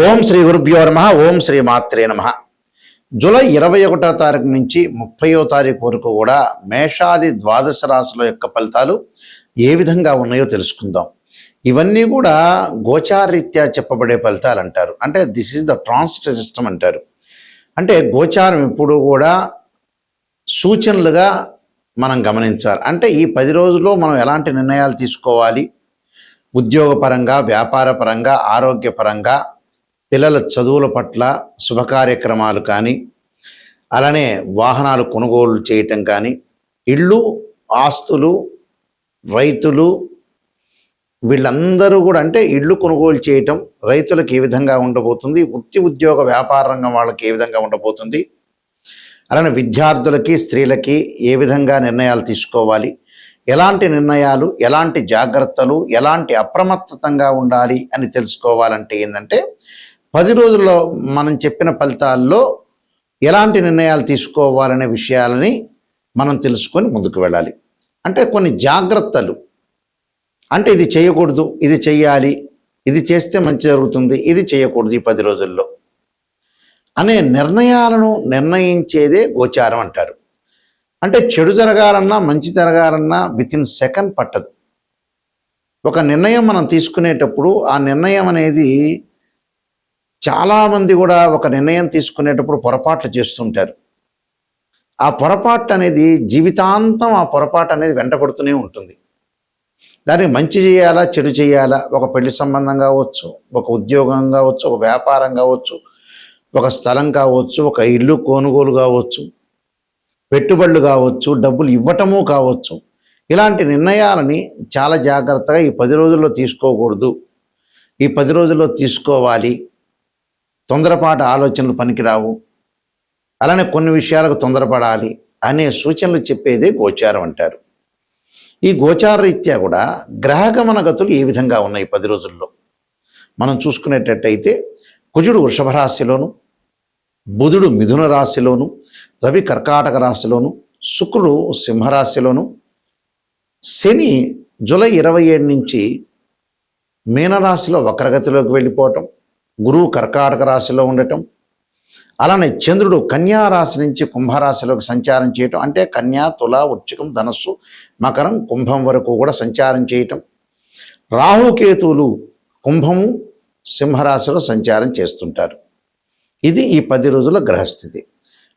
ఓం శ్రీ గురుభ్యో నమః. ఓం శ్రీ మాత్రే నమః. జూలై 21వ తారీఖు నుంచి 30వ తారీఖు వరకు కూడా మేషాది ద్వాదశ రాశుల యొక్క ఫలితాలు ఏ విధంగా ఉన్నాయో తెలుసుకుందాం. ఇవన్నీ కూడా గోచారరీత్యా చెప్పబడే ఫలితాలు అంటారు. అంటే this is the transit system అంటారు. అంటే గోచారం ఎప్పుడు కూడా సూచనలుగా మనం గమనించాలి. అంటే ఈ 10 రోజుల్లో మనం ఎలాంటి నిర్ణయాలు తీసుకోవాలి, ఉద్యోగపరంగా, వ్యాపారపరంగా, ఆరోగ్యపరంగా, పిల్లల చదువుల పట్ల, శుభ కార్యక్రమాలు కానీ, అలానే వాహనాలు కొనుగోలు చేయటం కానీ, ఇళ్ళు, ఆస్తులు, రైతులు వీళ్ళందరూ కూడా అంటే ఇళ్ళు కొనుగోలు చేయటం రైతులకు ఏ విధంగా ఉండబోతుంది, వృత్తి ఉద్యోగ వ్యాపార రంగం వాళ్ళకి ఏ విధంగా ఉండబోతుంది, అలానే విద్యార్థులకి, స్త్రీలకి ఏ విధంగా నిర్ణయాలు తీసుకోవాలి, ఎలాంటి నిర్ణయాలు, ఎలాంటి జాగ్రత్తలు, ఎలాంటి అప్రమత్తతంగా ఉండాలి అని తెలుసుకోవాలంటే ఏంటంటే 10 రోజుల్లో మనం చెప్పిన ఫలితాల్లో ఎలాంటి నిర్ణయాలు తీసుకోవాలనే విషయాలని మనం తెలుసుకొని ముందుకు వెళ్ళాలి. అంటే కొన్ని జాగ్రత్తలు, అంటే ఇది చేయకూడదు, ఇది చెయ్యాలి, ఇది చేస్తే మంచి జరుగుతుంది, ఇది చేయకూడదు ఈ 10 రోజుల్లో అనే నిర్ణయాలను నిర్ణయించేదే గోచారం అంటారు. అంటే చెడు జరగాలన్నా, మంచి జరగాలన్నా వితిన్ సెకండ్ పట్టదు. ఒక నిర్ణయం మనం తీసుకునేటప్పుడు ఆ నిర్ణయం అనేది చాలామంది కూడా ఒక నిర్ణయం తీసుకునేటప్పుడు పొరపాట్లు చేస్తుంటారు. ఆ పొరపాటు అనేది జీవితాంతం ఆ పొరపాటు అనేది వెంటబడుతూనే ఉంటుంది. దానికి మంచి చేయాలా, చెడు చేయాలా, ఒక పెళ్లి సంబంధం కావచ్చు, ఒక ఉద్యోగం కావచ్చు, ఒక వ్యాపారం కావచ్చు, ఒక స్థలం కావచ్చు, ఒక ఇల్లు కొనుగోలు కావచ్చు, పెట్టుబడులు కావచ్చు, డబ్బులు ఇవ్వటము కావచ్చు. ఇలాంటి నిర్ణయాలని చాలా జాగ్రత్తగా ఈ 10 రోజుల్లో తీసుకోకూడదు, ఈ 10 రోజుల్లో తీసుకోవాలి. తొందరపాటు ఆలోచనలు పనికిరావు, అలానే కొన్ని విషయాలకు తొందరపడాలి అనే సూచనలు చెప్పేదే గోచారం అంటారు. ఈ గోచార రీత్యా కూడా గ్రహగమన గతులు ఏ విధంగా ఉన్నాయి 10 రోజుల్లో మనం చూసుకునేటట్టయితే కుజుడు వృషభ రాశిలోను, బుధుడు మిథున రాశిలోను, రవి కర్కాటక రాశిలోను, శుక్రుడు సింహరాశిలోను, శని జూలై 27 నుంచి మీనరాశిలో వక్రగతిలోకి వెళ్ళిపోవటం, గురువు కర్కాటక రాశిలో ఉండటం, అలానే చంద్రుడు కన్యా రాశి నుంచి కుంభరాశిలోకి సంచారం చేయటం, అంటే కన్యా, తుల, వృశ్చికం, ధనస్సు, మకరం, కుంభం వరకు కూడా సంచారం చేయటం, రాహుకేతువులు కుంభము, సింహరాశిలో సంచారం చేస్తుంటారు. ఇది ఈ 10 రోజుల గ్రహస్థితి.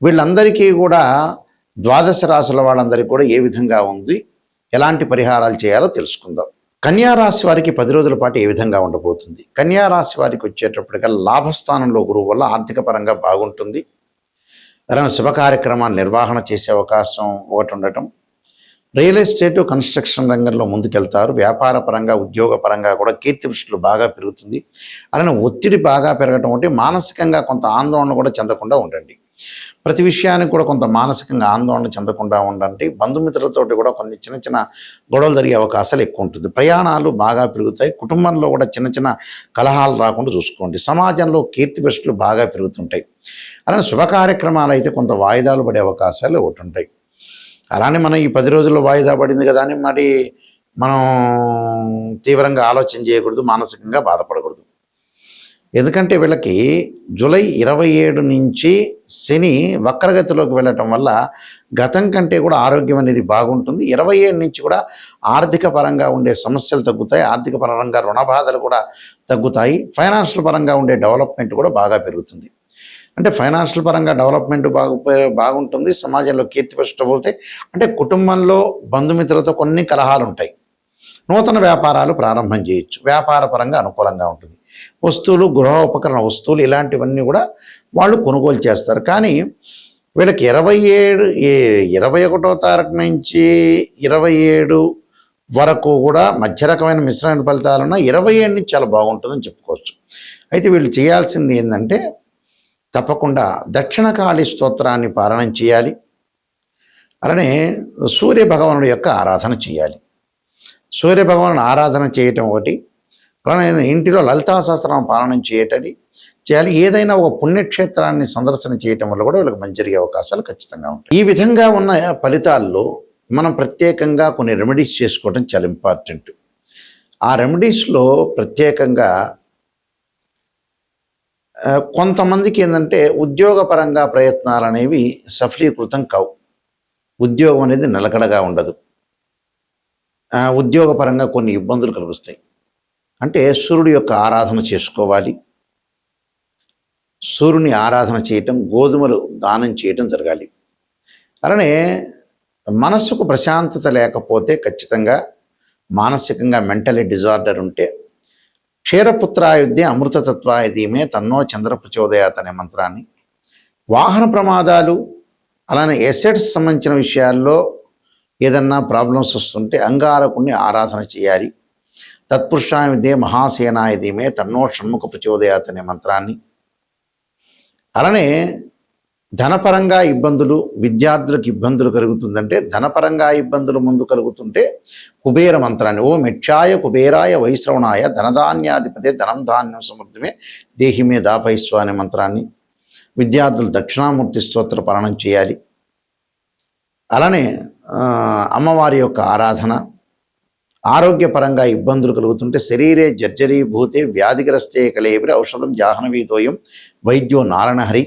వీళ్ళందరికీ కూడా ద్వాదశ రాశుల వాళ్ళందరికీ కూడా ఏ విధంగా ఉంది, ఎలాంటి పరిహారాలు చేయాలో తెలుసుకుందాం. కన్యా రాశి వారికి 10 రోజుల పాటు ఏ విధంగా ఉండబోతుంది. కన్యా రాశి వారికి వచ్చేటప్పటికల్లా లాభస్థానంలో గురువు వల్ల ఆర్థిక పరంగా బాగుంటుంది. అలానే శుభ కార్యక్రమాలు నిర్వహణ చేసే అవకాశం ఒకటి ఉండటం, రియల్ ఎస్టేట్, కన్స్ట్రక్షన్ రంగంలో ముందుకెళ్తారు. వ్యాపార పరంగా, ఉద్యోగ పరంగా కూడా కీర్తి ప్రతిష్టలు బాగా పెరుగుతుంది. అలానే ఒత్తిడి బాగా పెరగటం ఒకటి, మానసికంగా కొంత ఆందోళన కూడా చెందకుండా ఉండండి. ప్రతి విషయానికి కూడా కొంత మానసికంగా ఆందోళన చెందకుండా ఉండండి. బంధుమిత్రులతోటి కూడా కొన్ని చిన్న చిన్న గొడవలు జరిగే అవకాశాలు ఎక్కువ ఉంటుంది. ప్రయాణాలు బాగా పెరుగుతాయి. కుటుంబంలో కూడా చిన్న చిన్న కలహాలు రాకుండా చూసుకోండి. సమాజంలో కీర్తి ప్రతిష్టలు బాగా పెరుగుతుంటాయి. అలానే శుభ కార్యక్రమాలు అయితే కొంత వాయిదాలు పడే అవకాశాలు ఒకటి ఉంటాయి. అలానే మనం ఈ 10 రోజుల్లో వాయిదా పడింది కదా అని మరి మనం తీవ్రంగా ఆలోచన చేయకూడదు, మానసికంగా బాధపడకూడదు. ఎందుకంటే వీళ్ళకి జూలై 27 నుంచి శని వక్రగతిలోకి వెళ్ళటం వల్ల గతం కంటే కూడా ఆరోగ్యం అనేది బాగుంటుంది. 27 నుంచి కూడా ఆర్థిక పరంగా ఉండే సమస్యలు తగ్గుతాయి. ఆర్థిక పరంగా రుణ బాధలు కూడా తగ్గుతాయి. ఫైనాన్షియల్ పరంగా ఉండే డెవలప్మెంట్ కూడా బాగా పెరుగుతుంది. అంటే ఫైనాన్షియల్ పరంగా డెవలప్మెంట్ బాగుంటుంది. సమాజంలో కీర్తి ప్రతిష్టలు పోతాయి. అంటే కుటుంబంలో బంధుమిత్రులతో కొన్ని కలహాలు ఉంటాయి. నూతన వ్యాపారాలు ప్రారంభం చేయొచ్చు. వ్యాపార పరంగా అనుకూలంగా ఉంటుంది. వస్తువులు, గృహోపకరణ వస్తువులు ఇలాంటివన్నీ కూడా వాళ్ళు కొనుగోలు చేస్తారు. కానీ వీళ్ళకి 21వ తారీఖు నుంచి 27 వరకు కూడా మధ్య రకమైన మిశ్రమైన ఫలితాలున్న 27 నుంచి చాలా బాగుంటుందని చెప్పుకోవచ్చు. అయితే వీళ్ళు చేయాల్సింది ఏంటంటే తప్పకుండా దక్షిణకాళి స్తోత్రాన్ని పారాయణం చేయాలి. అలానే సూర్య భగవానుడి యొక్క ఆరాధన చేయాలి. సూర్య భగవాను ఆరాధన చేయటం ఒకటి, అలానే ఇంటిలో లలితా సహస్రనామ పారాయణం చేయాలి. ఏదైనా ఒక పుణ్యక్షేత్రాన్ని సందర్శన చేయటం వల్ల కూడా వీళ్ళకి మంచి జరిగే అవకాశాలు ఖచ్చితంగా ఉంటాయి. ఈ విధంగా ఉన్న ఫలితాల్లో మనం ప్రత్యేకంగా కొన్ని రెమెడీస్ చేసుకోవడం చాలా ఇంపార్టెంట్. ఆ రెమెడీస్లో ప్రత్యేకంగా కొంతమందికి ఏంటంటే ఉద్యోగపరంగా ప్రయత్నాలు అనేవి సఫలీకృతం కావు. ఉద్యోగం అనేది నిలకడగా ఉండదు. ఉద్యోగపరంగా కొన్ని ఇబ్బందులు కలుగుతాయి. అంటే సూర్యుడి యొక్క ఆరాధన చేసుకోవాలి. సూర్యుని ఆరాధన చేయటం, గోధుమలు దానం చేయటం జరగాలి. అలానే మనసుకు ప్రశాంతత లేకపోతే ఖచ్చితంగా మానసికంగా మెంటలీ డిజార్డర్ ఉంటే క్షీరపుత్రాయుధ్య అమృతతత్వాయ ధీమే తన్నో చంద్ర ప్రచోదయాత్ అనే మంత్రాన్ని, వాహన ప్రమాదాలు అలానే ఎసెట్స్ సంబంధించిన విషయాల్లో ఏదన్నా ప్రాబ్లమ్స్ వస్తుంటే అంగారకుణ్ణి ఆరాధన చేయాలి. తత్పురుషాయ విద్యే మహాసేనాయ ధీమే తన్నో షణ్ముఖ ప్రచోదయాత్ అనే మంత్రాన్ని, అలానే ధనపరంగా ఇబ్బందులు, విద్యార్థులకు ఇబ్బందులు కలుగుతుందంటే ధనపరంగా ఇబ్బందులు ముందు కలుగుతుంటే కుబేర మంత్రాన్ని, ఓ మెక్షాయ కుబేరాయ వైశ్రవణాయ ధనధాన్యాధిపతే ధనం ధాన్యం సమృద్ధమే దేహిమే దాపైస్వ అనే మంత్రాన్ని, విద్యార్థులు దక్షిణామూర్తి స్తోత్ర పారాయణం చేయాలి. అలానే అమ్మవారి యొక్క ఆరాధన, ఆరోగ్యపరంగా ఇబ్బందులు కలుగుతుంటే శరీరే జర్జరీభూతే వ్యాధిగ్రస్తే కళేబిరి ఔషధం జాహ్నవీతోయం వైద్యో నారాయణహరి.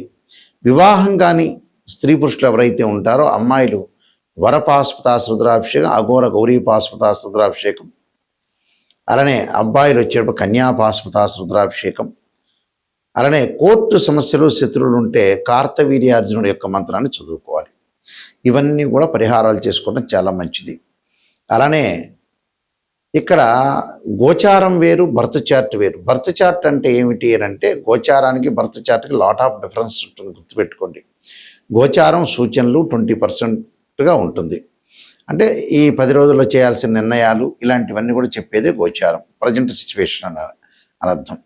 వివాహం కానీ స్త్రీ పురుషులు ఎవరైతే ఉంటారో అమ్మాయిలు వరపాస్పతాస్ రుద్రాభిషేకం, అఘోర గౌరీపాస్పతాస్ రుద్రాభిషేకం, అలానే అబ్బాయిలు వచ్చేటప్పుడు కన్యాపాస్పతాస్ రుద్రాభిషేకం, అలానే కోర్టు సమస్యలు శత్రువులు ఉంటే కార్తవీర్యార్జునుడి యొక్క మంత్రాన్ని చదువుకోవాలి. ఇవన్నీ కూడా పరిహారాలు చేసుకోవడం చాలా మంచిది. అలానే ఇక్కడ గోచారం వేరు, బర్త్ చార్ట్ వేరు. బర్త్ చార్ట్ అంటే ఏమిటి అని అంటే గోచారానికి బర్త్ చార్ట్కి లాట్ ఆఫ్ డిఫరెన్స్ ఉంటుంది, గుర్తుపెట్టుకోండి. గోచారం సూచనలు 20%గా ఉంటుంది. అంటే ఈ 10 రోజుల్లో చేయాల్సిన నిర్ణయాలు ఇలాంటివన్నీ కూడా చెప్పేదే గోచారం, ప్రజెంట్ సిచ్యువేషన్ అని అర్థం.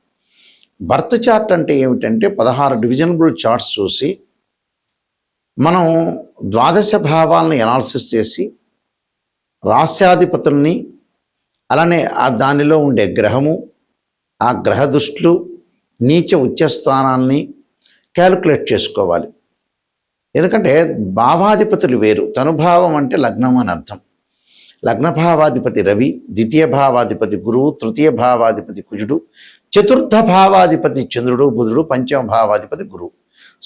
బర్త్ చార్ట్ అంటే ఏమిటంటే 16 డివిజనబుల్ చార్ట్స్ చూసి మనం ద్వాదశ భావాలను ఎనాలిసిస్ చేసి రాస్యాధిపతుల్ని, అలానే దానిలో ఉండే గ్రహము, ఆ గ్రహ దృష్టులు, నీచ ఉచ్చ స్థానాల్ని క్యాలిక్యులేట్ చేసుకోవాలి. ఎందుకంటే భావాధిపతులు వేరు. తనుభావం అంటే లగ్నం అని అర్థం. లగ్నభావాధిపతి రవి, ద్వితీయ భావాధిపతి గురువు, తృతీయ భావాధిపతి కుజుడు, చతుర్థ భావాధిపతి చంద్రుడు బుధుడు, పంచమ భావాధిపతి గురువు,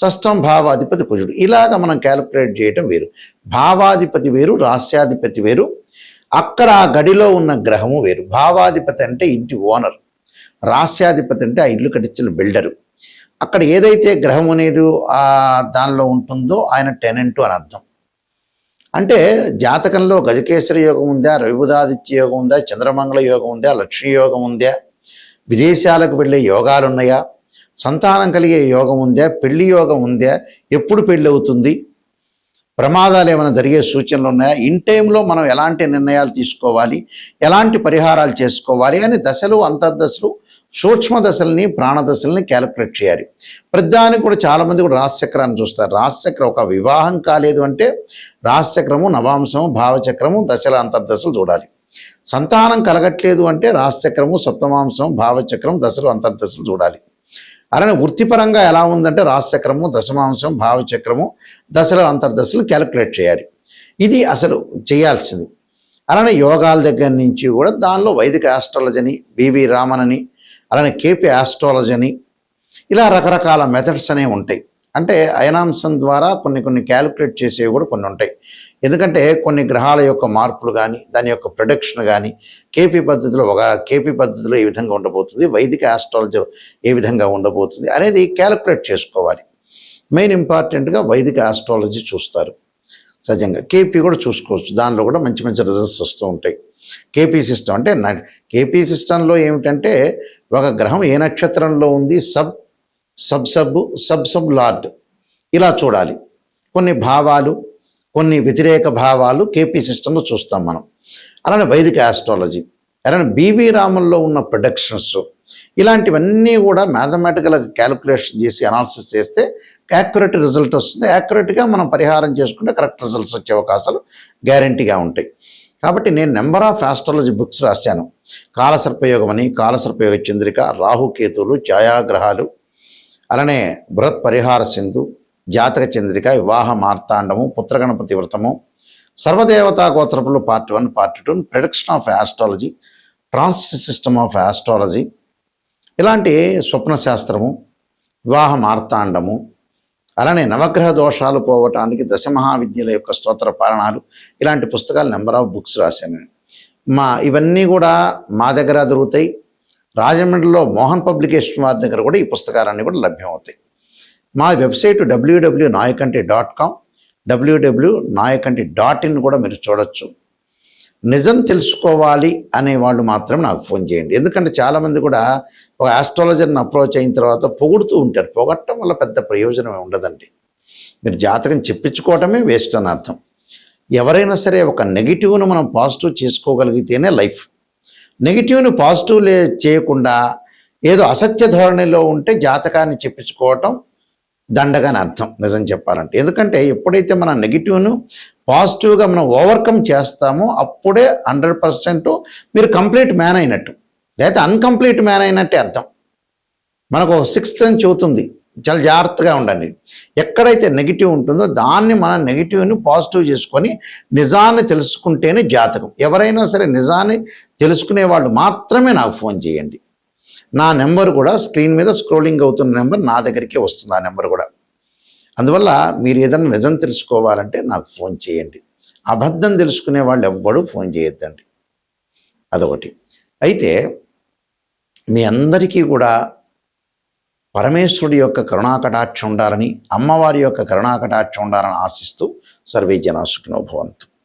షష్టం భావాధిపతి కుజుడు. ఇలాగ మనం క్యాలిక్యులేట్ చేయటం వేరు. భావాధిపతి వేరు, రాస్యాధిపతి వేరు, అక్కడ ఆ గడిలో ఉన్న గ్రహము వేరు. భావాధిపతి అంటే ఇంటి ఓనర్, రాస్యాధిపతి అంటే ఆ ఇల్లు కట్టించిన బిల్డరు. అక్కడ ఏదైతే గ్రహం అనేది దానిలో ఉంటుందో ఆయన టెనెంట్ అని అర్థం. అంటే జాతకంలో గజకేశ్వర యోగం ఉందా, రవిబుధాదిత్య యోగం ఉందా, చంద్రమంగళ యోగం ఉందా, లక్ష్మీ యోగం ఉందా, విదేశాలకు వెళ్ళే యోగాలు ఉన్నాయా, సంతానం కలిగే యోగం ఉందా, పెళ్లి యోగం ఉందా, ఎప్పుడు పెళ్ళి అవుతుంది, ప్రమాదాలు ఏమైనా జరిగే సూచనలు ఉన్నాయా, ఇన్ టైంలో మనం ఎలాంటి నిర్ణయాలు తీసుకోవాలి, ఎలాంటి పరిహారాలు చేసుకోవాలి అని దశలు, అంతర్దశలు, సూక్ష్మ దశల్ని, ప్రాణదశల్ని క్యాలిక్యులేట్ చేయాలి. ప్రతిదానికి కూడా చాలామంది కూడా రాశిచక్రాన్ని చూస్తారు. రాశిచక్రం ఒక వివాహం కాలేదు అంటే రాశిచక్రము, నవాంశము, భావచక్రము, దశల అంతర్దశలు చూడాలి. సంతానం కలగట్లేదు అంటే రాశిచక్రము, సప్తమాంశం, భావచక్రం, దశలు అంతర్దశలు చూడాలి. అలానే వృత్తిపరంగా ఎలా ఉందంటే రాశిచక్రము, దశమాంశం, భావచక్రము, దశల అంతర్దశలు క్యాలిక్యులేట్ చేయాలి. ఇది అసలు చేయాల్సింది. అలానే యోగాల దగ్గర నుంచి కూడా దానిలో వైదిక ఆస్ట్రాలజీ అని, బివి రామన్ అని, అలానే కేపీ ఆస్ట్రాలజీ అని, ఇలా రకరకాల మెథడ్స్ అనేవి ఉంటాయి. అంటే అయనాంశం ద్వారా కొన్ని క్యాలిక్యులేట్ చేసేవి కూడా కొన్ని ఉంటాయి. ఎందుకంటే కొన్ని గ్రహాల యొక్క మార్పులు కానీ, దాని యొక్క ప్రొడక్షన్ కానీ కేపీ పద్ధతిలో ఏ విధంగా ఉండబోతుంది, వైదిక ఆస్ట్రాలజీలో ఏ విధంగా ఉండబోతుంది అనేది క్యాలిక్యులేట్ చేసుకోవాలి. మెయిన్ ఇంపార్టెంట్గా వైదిక ఆస్ట్రాలజీ చూస్తారు. సహజంగా కేపీ కూడా చూసుకోవచ్చు, దానిలో కూడా మంచి రిజల్ట్స్ వస్తూ ఉంటాయి. కేపీ సిస్టమ్ అంటే కేపీ సిస్టంలో ఏమిటంటే ఒక గ్రహం ఏ నక్షత్రంలో ఉంది, సబ్ లార్డ్ ఇలా చూడాలి. కొన్ని భావాలు, కొన్ని వ్యతిరేక భావాలు కేపీ సిస్టంలో చూస్తాం మనం. అలానే వైదిక ఆస్ట్రాలజీ, అలానే బివి రామన్లో ఉన్న ప్రొడక్షన్స్, ఇలాంటివన్నీ కూడా మ్యాథమెటికల్ క్యాలిక్యులేషన్ చేసి అనాలిసిస్ చేస్తే యాక్యురేట్ రిజల్ట్ వస్తుంది. యాక్యురేట్గా మనం పరిహారం చేసుకుంటే కరెక్ట్ రిజల్ట్స్ వచ్చే అవకాశాలు గ్యారంటీగా ఉంటాయి. కాబట్టి నేను నెంబర్ ఆఫ్ ఆస్ట్రాలజీ బుక్స్ రాశాను. కాలసర్పయోగం అని, కాలసర్పయోగ చంద్రిక, రాహుకేతువులు, ఛాయాగ్రహాలు, అలానే బృహత్ పరిహార సింధు, జాతక చంద్రిక, వివాహ మార్తాండము, పుత్రగణపతి వ్రతము, సర్వదేవతా గోత్రపులు part 1, part 2, prediction of astrology, transit system of astrology, ఇలాంటి స్వప్న శాస్త్రము, వివాహ మార్తాండము, అలానే నవగ్రహ దోషాలు పోవటానికి దశమహావిద్యల యొక్క స్తోత్ర పారణాలు, ఇలాంటి పుస్తకాలు నెంబర్ ఆఫ్ బుక్స్ రాశాను. ఇవన్నీ కూడా మా దగ్గర దొరుకుతాయి. రాజమండ్రిలో మోహన్ పబ్లికేషన్ వారి దగ్గర కూడా ఈ పుస్తకాలన్నీ కూడా లభ్యమవుతాయి. మా వెబ్సైట్ www.nayakanti.com, www.nayakanti.in కూడా మీరు చూడొచ్చు. నిజం తెలుసుకోవాలి అనేవాళ్ళు మాత్రం నాకు ఫోన్ చేయండి. ఎందుకంటే చాలామంది కూడా ఒక ఆస్ట్రాలజర్ని అప్రోచ్ అయిన తర్వాత పొగుడుతూ ఉంటారు. పొగట్టడం వల్ల పెద్ద ప్రయోజనం ఉండదండి. మీరు జాతకం చెప్పించుకోవటమే వేస్ట్ అని అర్థం. ఎవరైనా సరే ఒక నెగిటివ్ను మనం పాజిటివ్ చేసుకోగలిగితేనే లైఫ్. నెగిటివ్ని పాజిటివ్ చేయకుండా ఏదో అసత్య ధోరణిలో ఉంటే జాతకాన్ని చెప్పించుకోవటం దండగాని అర్థం నిజం చెప్పాలంటే. ఎందుకంటే ఎప్పుడైతే మనం నెగిటివ్ను పాజిటివ్గా మనం ఓవర్కమ్ చేస్తామో అప్పుడే 100% మీరు కంప్లీట్ మ్యాన్ అయినట్టు, లేకపోతే అన్కంప్లీట్ మ్యాన్ అయినట్టే అర్థం. మనకు ఒక 6th అని చెబుతుంది, చాలా జాగ్రత్తగా ఉండండి. ఎక్కడైతే నెగిటివ్ ఉంటుందో దాన్ని మనం నెగిటివ్ని పాజిటివ్ చేసుకొని నిజాన్ని తెలుసుకుంటేనే జాతకం. ఎవరైనా సరే నిజాన్ని తెలుసుకునే వాళ్ళు మాత్రమే నాకు ఫోన్ చేయండి. నా నెంబర్ కూడా స్క్రీన్ మీద స్క్రోలింగ్ అవుతున్న నెంబర్ నా దగ్గరికే వస్తుంది, ఆ నెంబర్ కూడా. అందువల్ల మీరు ఏదైనా నిజం తెలుసుకోవాలంటే నాకు ఫోన్ చేయండి. అబద్ధం తెలుసుకునే వాళ్ళు ఎవ్వడూ ఫోన్ చేయొద్దండి. అదొకటి. అయితే మీ అందరికీ కూడా పరమేశ్వరుడి యొక్క కరుణాకటాక్షం ఉండాలని, అమ్మవారి యొక్క కరుణాకటాక్షం ఉండాలని ఆశిస్తూ సర్వే జనా సుఖినో భవంతు.